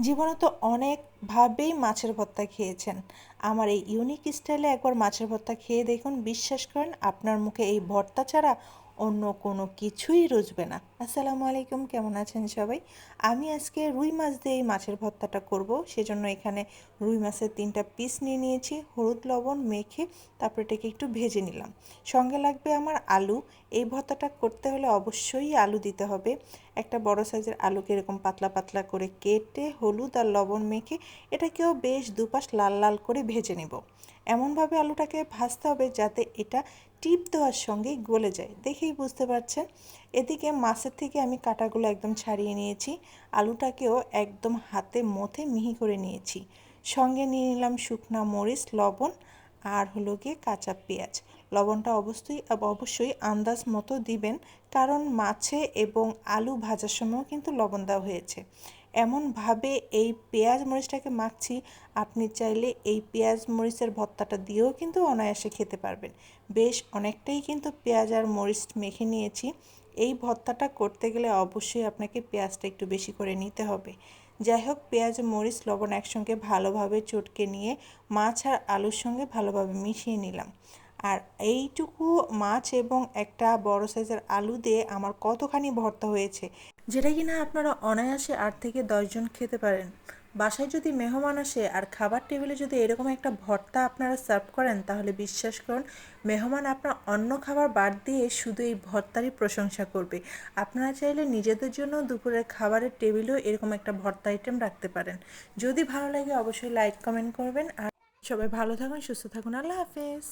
জীবনে তো অনেকভাবেই মাছের ভর্তা খেয়েছেন। আমার এই ইউনিক স্টাইলে একবার মাছের ভর্তা খেয়ে দেখুন, বিশ্বাস করেন আপনার মুখে এই ভর্তা ছাড়া অন্য কোনো কিছুই রুচবে না। আসসালামু আলাইকুম, কেমন আছেন সবাই? আমি আজকে রুই মাছ দিয়ে এই মাছের ভর্তাটা করব। সেজন্য এখানে রুই মাছের 3টা পিস নিয়ে নিয়েছি, হলুদ লবণ মেখে তারপর এটাকে একটু ভেজে নিলাম। সঙ্গে লাগবে আমার আলু। এই ভর্তাটা করতে হলে অবশ্যই আলু দিতে হবে। একটা বড় সাইজের আলুকে এরকম পাতলা পাতলা করে কেটে হলুদ আর লবণ মেখে এটাকেও বেশ দুপাশ লাল লাল করে ভেজে নেব। এমনভাবে আলুটাকে ভাজতে হবে যাতে এটা টিপ দেওয়ার সঙ্গেই গলে যায়, দেখেই বুঝতে পারছেন। এদিকে মাছের থেকে আমি কাঁটাগুলো একদম ছাড়িয়ে নিয়েছি, আলুটাকেও একদম হাতে মথে মিহি করে নিয়েছি। সঙ্গে নিয়ে নিলাম শুকনা মরিচ, লবণ আর হলো গিয়ে কাঁচা পেঁয়াজ। লবণটা অবশ্যই আন্দাজ মতো দিবেন, কারণ মাছে এবং আলু ভাজার সময়ও কিন্তু লবণ দেওয়া হয়েছে। এমনভাবে এই পেঁয়াজ মরিচটাকে মাখছি, আপনি চাইলে এই পেঁয়াজ মরিচের ভর্তাটা দিয়েও কিন্তু অনায়াসে খেতে পারবেন। বেশ অনেকটাই কিন্তু পেঁয়াজ আর মরিচ মেখে নিয়েছি। এই ভর্তাটা করতে গেলে অবশ্যই আপনাকে পেঁয়াজটা একটু বেশি করে নিতে হবে। যাই হোক, পেঁয়াজ মরিচ লবণ একসঙ্গে ভালোভাবে চটকে নিয়ে মাছ আর আলুর সঙ্গে ভালোভাবে মিশিয়ে নিলাম। আর এইটুকু মাছ এবং একটা বড় সাইজের আলু দিয়ে আমার কতখানি ভর্তা হয়েছে, যেটা কিনা আপনারা অনায়াসে 8 থেকে 10 জন খেতে পারেন। বাসায় যদি মেহমান আসে আর খাবার টেবিলে যদি এরকম একটা ভর্তা আপনারা সার্ভ করেন, তাহলে বিশ্বাস করুন মেহমান আপনার অন্য খাবার বাদ দিয়ে শুধু এই ভর্তারই প্রশংসা করবে। আপনারা চাইলে নিজেদের জন্য দুপুরের খাবারের টেবিলেও এরকম একটা ভর্তা আইটেম রাখতে পারেন। যদি ভালো লাগে অবশ্যই লাইক কমেন্ট করবেন। আর সবাই ভালো থাকুন, সুস্থ থাকুন। আল্লাহ হাফেজ।